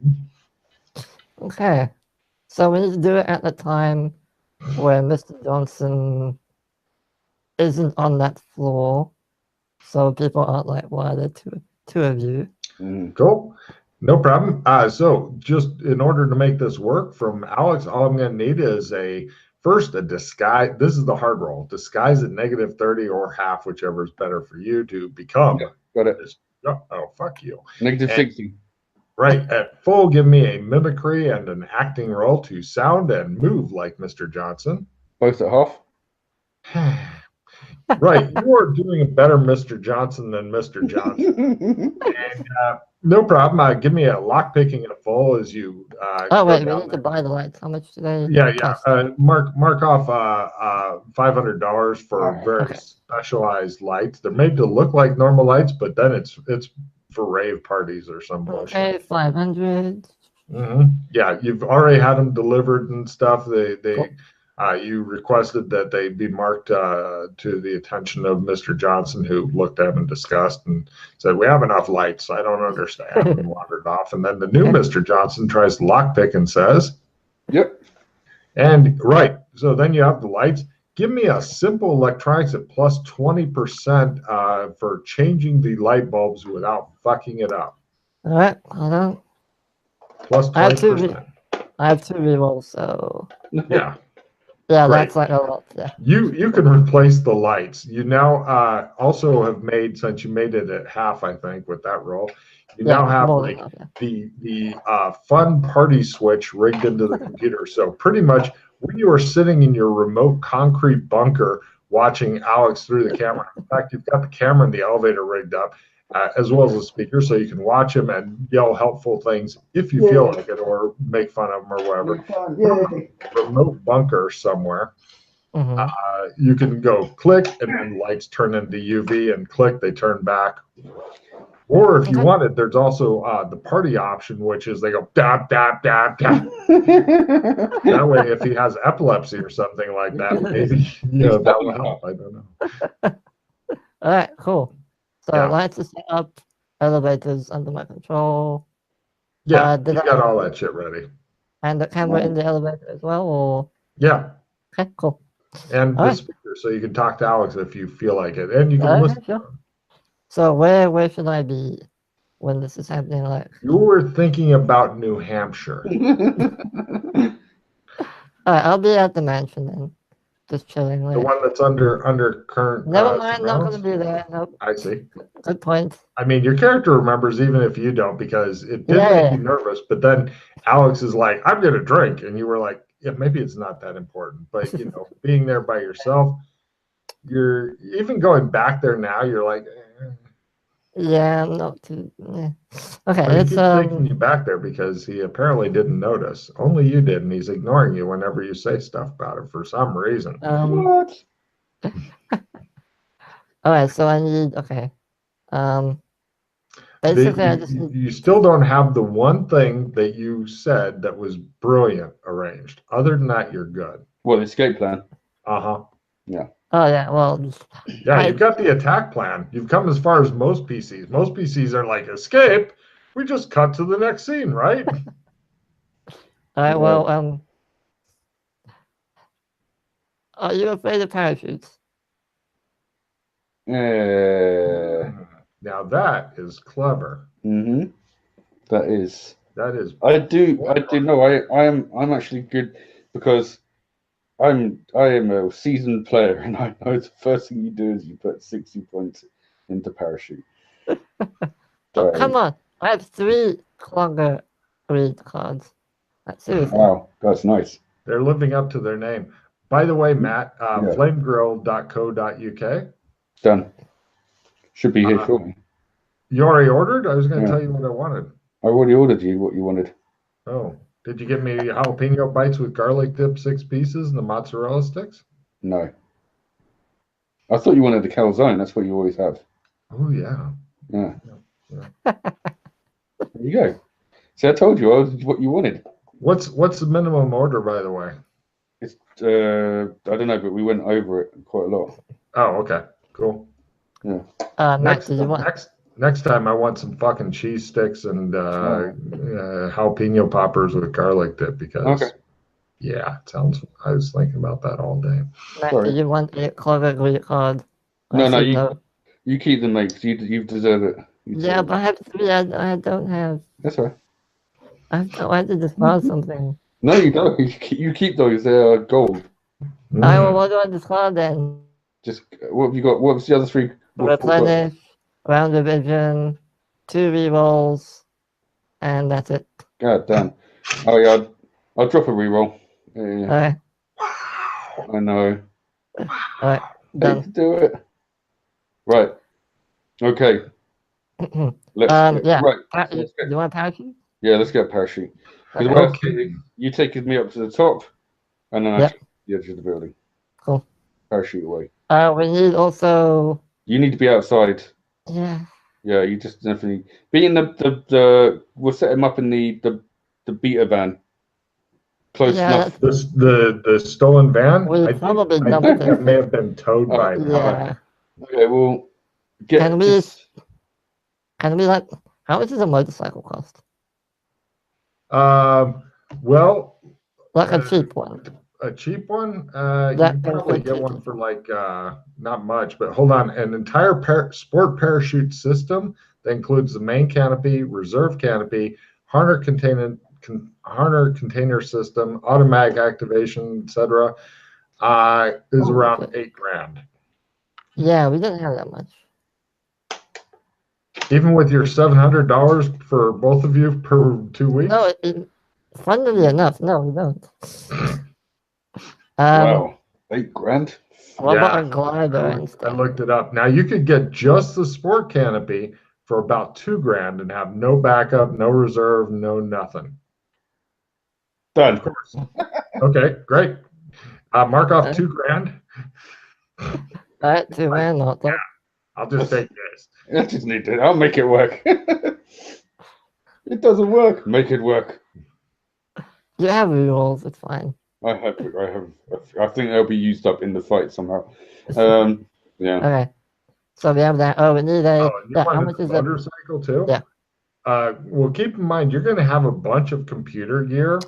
Okay, so we need to do it at the time where Mr. Johnson isn't on that floor, so people aren't like, "Why are there two of you?" Mm. Cool. No problem. So just in order to make this work from Alex, all I'm going to need is a disguise. This is the hard roll. Disguise at -30 or half, whichever is better for you to become. Yeah, got it. This, oh, fuck you. -60. Right. At full, give me a mimicry and an acting roll to sound and move like Mr. Johnson. Both at half. Right. You are doing a better Mr. Johnson than Mr. Johnson. And no problem. Give me a lockpicking at full as you. Oh wait, we need to buy the lights. How much do they? Yeah. cost? Mark off $500 for very specialized lights. They're made to look like normal lights, but then it's for rave parties or some bullshit. Okay, 500. Yeah, you've already had them delivered and stuff. Cool. You requested that they be marked to the attention of Mr. Johnson, who looked at them in disgust and said, "We have enough lights. I don't understand," and wandered off. And then the new Mr. Johnson tries to lockpick and says, Yep. And right, so then you have the lights. Give me a simple electronics at plus 20% for changing the light bulbs without fucking it up. All right, hold on. Plus 20%. I have two rerolls, so Yeah. yeah, Right. that's like a lot. Yeah. You can replace the lights. You now also have made, since you made it at half, I think, with that roll, you now have like the fun party switch rigged into the computer. So pretty much when you are sitting in your remote concrete bunker watching Alex through the camera, in fact, you've got the camera in the elevator rigged up, as well as the speaker, so you can watch him and yell helpful things if you feel like it, or make fun of him or whatever. Remote bunker somewhere. You can go click, and then lights turn into UV, and click, they turn back. Or if you wanted, there's also the party option, which is they go dab, dab, dab, dab. That way, if he has epilepsy or something like that, maybe that will help. I don't know. All right, cool. So lights are set up, elevators under my control. Yeah, you got all that shit ready. And the camera in the elevator as well, or? Yeah. Okay, cool. And the speaker, so you can talk to Alex if you feel like it, and you can listen. Sure. So where should I be when this is happening? Like you were thinking about New Hampshire. All right, I'll be at the mansion then, just chilling. The one that's under current. Never mind, not going to be there. Nope. I see. Good point. I mean, your character remembers even if you don't, because it did make you nervous. But then Alex is like, "I'm going to drink," and you were like, "Yeah, maybe it's not that important." But being there by yourself, you're even going back there now. You're like, yeah, I'm not too. Yeah. Okay, but he's taking you back there because he apparently didn't notice. Only you did, and he's ignoring you whenever you say stuff about it for some reason. What? All right, so I need basically, I just you still don't have the one thing that you said that was brilliant arranged. Other than that, you're good. Well, the escape plan. Yeah. Oh yeah, well. Yeah, you've got the attack plan. You've come as far as most PCs. Most PCs are like, escape. We just cut to the next scene, right? All right. Well, are you afraid of parachutes? Now that is clever. That is. I do know. I'm actually good because I am a seasoned player, and I know the first thing you do is you put 60 points into parachute. Oh, come on! I have 3 Clonger Greed cards. That's seriously. Wow, that's nice. They're living up to their name. By the way, Matt, flamegrill.co.uk. Done. Should be here shortly. You already ordered? I was going to tell you what I wanted. I already ordered you what you wanted. Oh. Did you get me jalapeno bites with garlic dip 6 pieces and the mozzarella sticks? No. I thought you wanted the calzone. That's what you always have. Oh yeah. Yeah. Yeah. There you go. See, I told you what you wanted. What's the minimum order, by the way? It's I don't know, but we went over it quite a lot. Oh, okay, cool. Yeah. Matt, did you want? Next time, I want some fucking cheese sticks and jalapeno poppers with garlic dip because, yeah, it sounds. I was thinking about that all day. Matt, Sorry. did you want a clever Greek card? No, you keep them, mate. 'Cause you deserve it. Yeah, but I have 3. I don't have. That's all right. I have to discard something. No, you don't. You keep those. They're gold. Well, what do I discard then? Just what have you got? What was the other 3? Replenish, round division, 2 rerolls, and that's it. God damn. Oh yeah, I'll drop a reroll. Yeah. Okay. I know. Alright, done. Do it. Right. Okay. Yeah. Right. Do you want a parachute? Yeah, let's get a parachute. Okay. You take me up to the top, and then I take the edge of the building. Cool. Parachute away. We need also. You need to be outside. Yeah. Yeah, you just definitely be in the. We'll set him up in the beta van. Close enough. The stolen van. We probably I think it may have been towed by now. Yeah. Okay, well, Can we like? How much does a motorcycle cost? Well, like a cheap one. A cheap one? You can probably get one for like not much, but hold on. An entire sport parachute system that includes the main canopy, reserve canopy, harness container system, automatic activation, etc. Is around $8,000. Yeah, we didn't have that much. Even with your $700 for both of you per 2 weeks? No, funnily enough, no, we don't. Wow, $8,000. What about a glider instead? I looked it up. Now you could get just the sport canopy for about $2,000 and have no backup, no reserve, no nothing. Done. Of course. Okay, great. Mark off $2,000. All right, $2,000. Not that. I'll just take this. I just need to. I'll make it work. It doesn't work. Make it work. You have rerolls. It's fine. I have. I think they'll be used up in the fight somehow. Yeah. Okay. So we have that. Oh, we need a. How much is a motorcycle too? Yeah. Well, keep in mind you're going to have a bunch of computer gear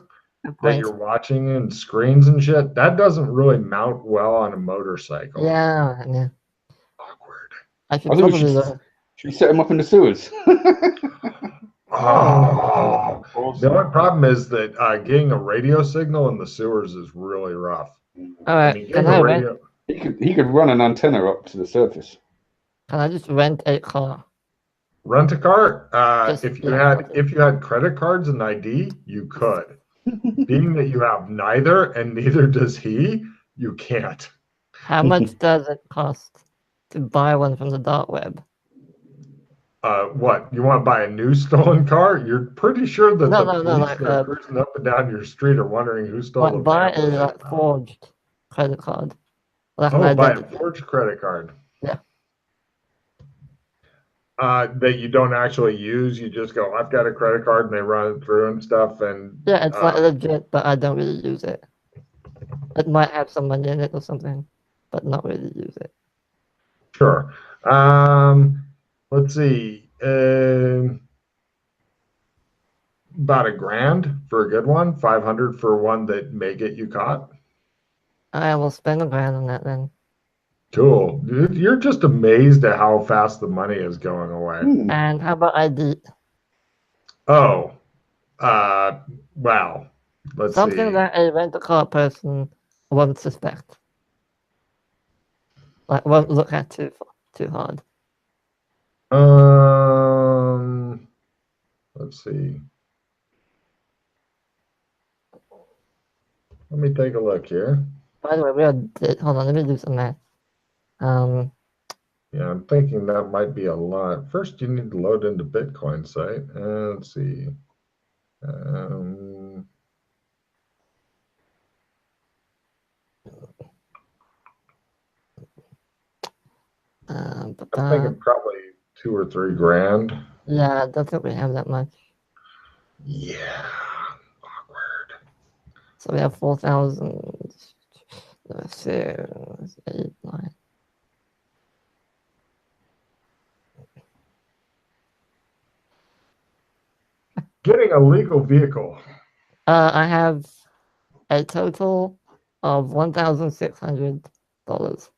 that you're watching and screens and shit. That doesn't really mount well on a motorcycle. Yeah. Awkward. I should probably should we set him up in the sewers? Oh, awesome. The only problem is that getting a radio signal in the sewers is really rough. All right. He could run an antenna up to the surface. Can I just rent a car? Rent a car? If you had credit cards and ID, you could. Being that you have neither and neither does he, you can't. How much does it cost to buy one from the dark web? What? You want to buy a new stolen car? You're pretty sure that the police like, that are cruising up and down your street are wondering who stole the buy a forged credit card. Buy a forged credit card. Yeah. That you don't actually use. You just go, I've got a credit card, and they run it through and stuff. And yeah, it's like legit, but I don't really use it. It might have some money in it or something, but not really use it. Sure. Let's see. About $1,000 for a good one. $500 for one that may get you caught. I will spend $1,000 on that then. Cool. You're just amazed at how fast the money is going away. And how about ID? Oh, wow. Let's see. Something that a rent-a-car person won't suspect. Like, won't look at too hard. Let's see. Let me take a look here. By the way, hold on, let me do some math. Yeah, I'm thinking that might be a lot. First, you need to load into Bitcoin site. Let's see. I'm thinking probably $2,000 or $3,000. Yeah, I don't think we have that much. Yeah. Awkward. So we have 4,000. 6, 8, 9. Getting a legal vehicle. I have a total of $1,600.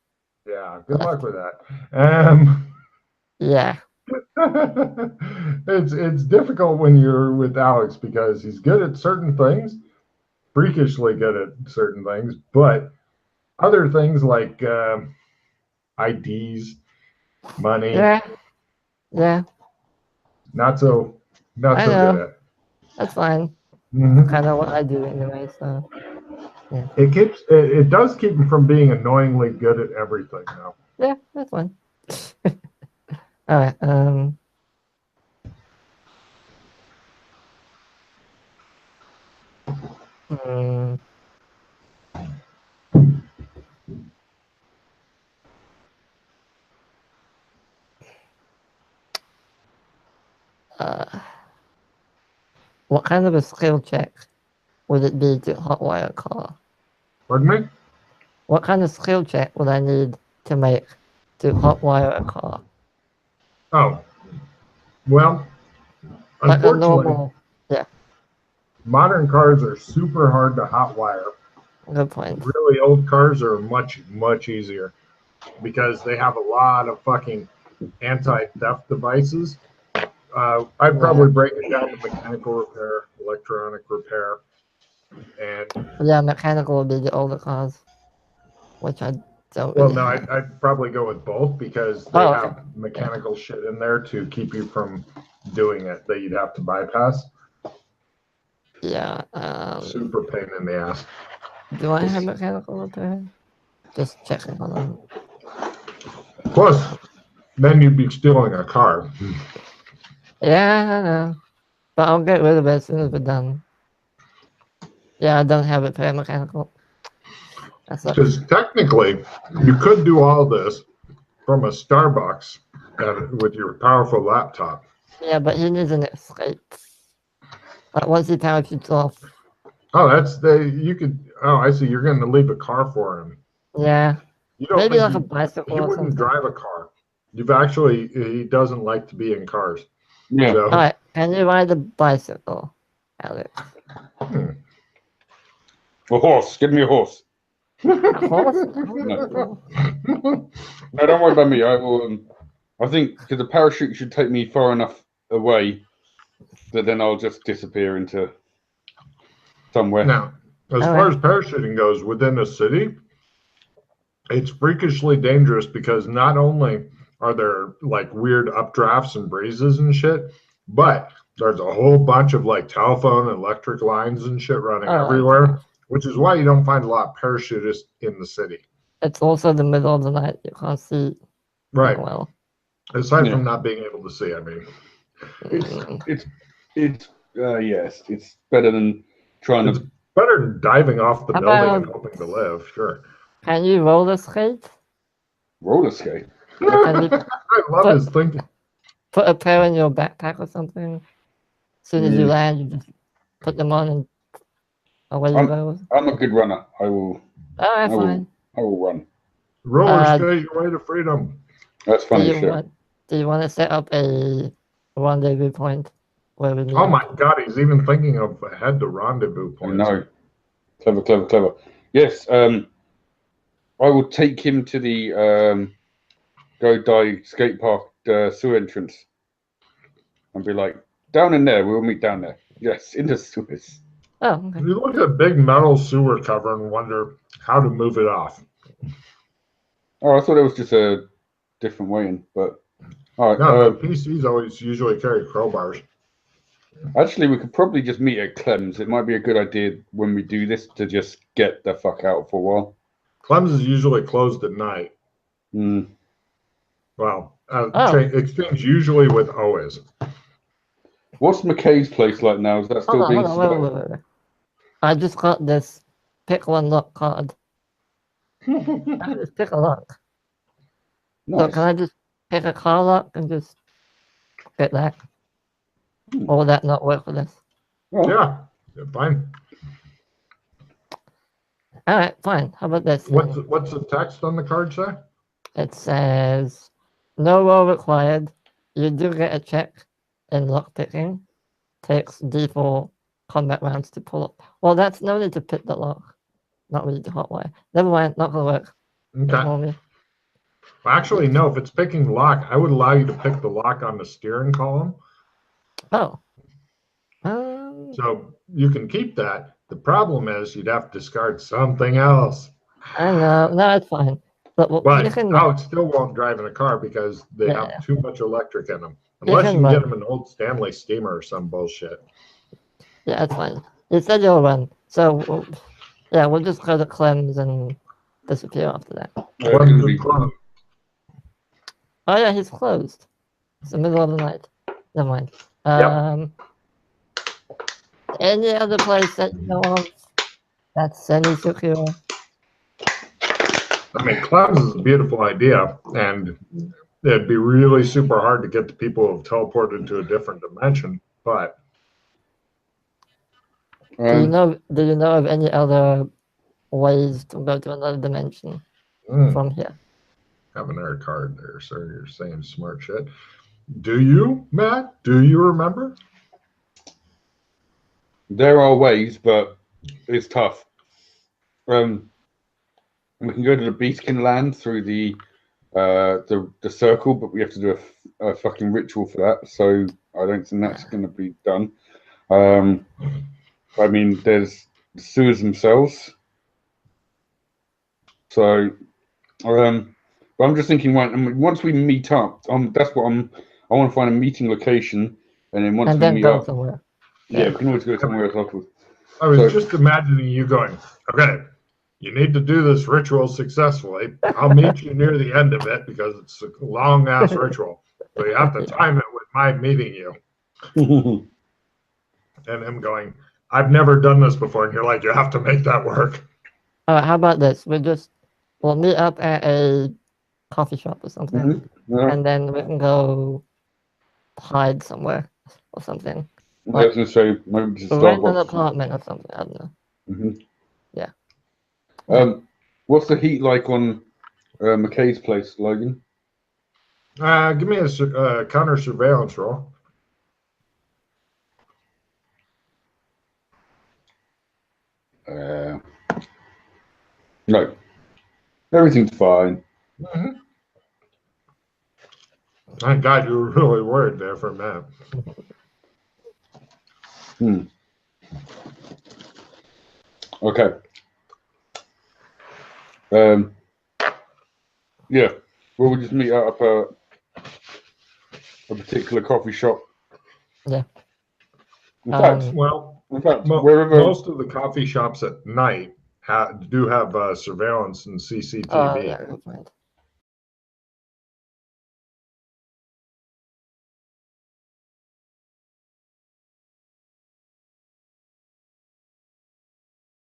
Yeah, good luck with that. Yeah. It's difficult when you're with Alex because he's good at certain things, freakishly good at certain things, but other things like IDs, money, Yeah. not so I good know. at. That's fine. Mhm. Kind of what I do anyway. So yeah. It does keep him from being annoyingly good at everything though. Yeah, that's fine. All right. Hmm. What kind of a skill check would it be to hotwire a car? Pardon me? What kind of skill check would I need to make to hotwire a car? Oh, well, Like a unfortunately, normal. Yeah, modern cars are super hard to hotwire. good point. Really old cars are much easier because they have a lot of fucking anti-theft devices. I'd probably break it down to mechanical repair, electronic repair, and Yeah, mechanical would be the older cars, which I don't well, really no, have. I'd probably go with both because they Oh, okay. have mechanical shit in there to keep you from doing it that you'd have to bypass. Yeah. Super pain in the ass. Do I have mechanical repair? Just checking on them. Plus, then you'd be stealing a car. Yeah, I know. But I'll get rid of it as soon as we're done. Yeah, I don't have it for mechanical. That sucks. Because technically, you could do all this from a Starbucks with your powerful laptop. Yeah, but he needs an escape. Like once he parachutes off. Oh, you could. Oh, I see. You're going to leave a car for him. Yeah. You don't Maybe think like a bicycle he or wouldn't something. drive a car. He doesn't like to be in cars. Yeah. So, Alright, can you ride a bicycle, Alex? A horse. Give me a horse. A horse? No, don't worry about me. I will. I think because the parachute should take me far enough away that then I'll just disappear into somewhere. now, as far as parachuting goes within a city, it's freakishly dangerous because not only are there like weird updrafts and breezes and shit, but there's a whole bunch of like telephone and electric lines and shit running everywhere, which is why you don't find a lot of parachutists in the city. It's also the middle of the night. You can't see Right. well. Aside from not being able to see, I mean. Yes, it's better than trying It's to. better than diving off the building and hoping to live, sure. Can you roller skate? Roller skate? I love his thinking. Put a pair in your backpack or something. As soon as you land, you just put them on and away you go. I'm a good runner. I will. Alright, fine. I will run. Roller skate your way to freedom. That's funny shit. Do you want to set up a rendezvous point where we meet? Oh my god, he's even thinking of ahead to rendezvous points. No. Clever. Yes, I will take him to the Go Die skate park sewer entrance and be like, down in there, we'll meet down there. Yes, in the sewers. Oh, okay. You look at a big metal sewer cover and wonder how to move it off. Oh, I thought it was just a different way in, but all right. No, the PCs usually carry crowbars. Actually, we could probably just meet at Clem's. It might be a good idea when we do this to just get the fuck out for a while. Clem's is usually closed at night. Well, exchange usually with always. What's McKay's place like now? Is that still being sold? Wait. I just got this pick one lock card. Just pick a lock. So Nice. can I just pick a car lock and just get that? Or will that not work for this? Well, Yeah, fine. All right, fine. How about this? What's the text on the card say? It says, no roll required. You do get a check in lockpicking. Takes D4 combat rounds to pull up. Well, that's no need to pick the lock. Not really the hotwire. Never mind, not gonna work. Okay. Ignore me. Actually, no. If it's picking the lock, I would allow you to pick the lock on the steering column. Oh. So you can keep that. The problem is you'd have to discard something else. I know. No, it's fine. But you But can Alex still won't drive in a car because they Yeah. have too much electric in them. You Unless you can can get run. them an old Stanley steamer or some bullshit. Yeah, it's fine. You said you'll run. So, yeah, we'll just go to Clem's and disappear after that. Clem's and Clem. Oh, yeah, he's closed. It's the middle of the night. Never mind. Any other place that you know of that's semi-secure? I mean, Clem's is a beautiful idea, and it'd be really super hard to get the people who have teleported to a different dimension. But Do you know of any other ways to go to another dimension from here? Have another card there, sir. You're saying smart shit. Do you, Matt? Do you remember? there are ways, but it's tough. We can go to the Beastkin land through the circle, but we have to do a fucking ritual for that. So I don't think that's going to be done. I mean, there's the sewers themselves. So, but I'm just thinking, right? I mean, once we meet up, that's what I want to find a meeting location, and then once we meet go up, somewhere. Yeah, we can always go somewhere else afterwards. I was just imagining you going, okay, you need to do this ritual successfully. I'll meet you near the end of it because it's a long ass ritual. So you have to time it with my meeting you. And him going, I've never done this before. And you're like, you have to make that work. How about this? We'll meet up at a coffee shop or something. And then we can go hide somewhere or something. I was going to say, maybe just rent an apartment or something. I don't know. Yeah. What's the heat like on McKay's place, Logan? Give me a counter surveillance roll. No. Everything's fine. Thank God you were really worried there for a minute. Okay. Yeah. Well, we'll just meet up at a particular coffee shop. Yeah. In fact, wherever most of the coffee shops at night do have surveillance and CCTV. Yeah, good point.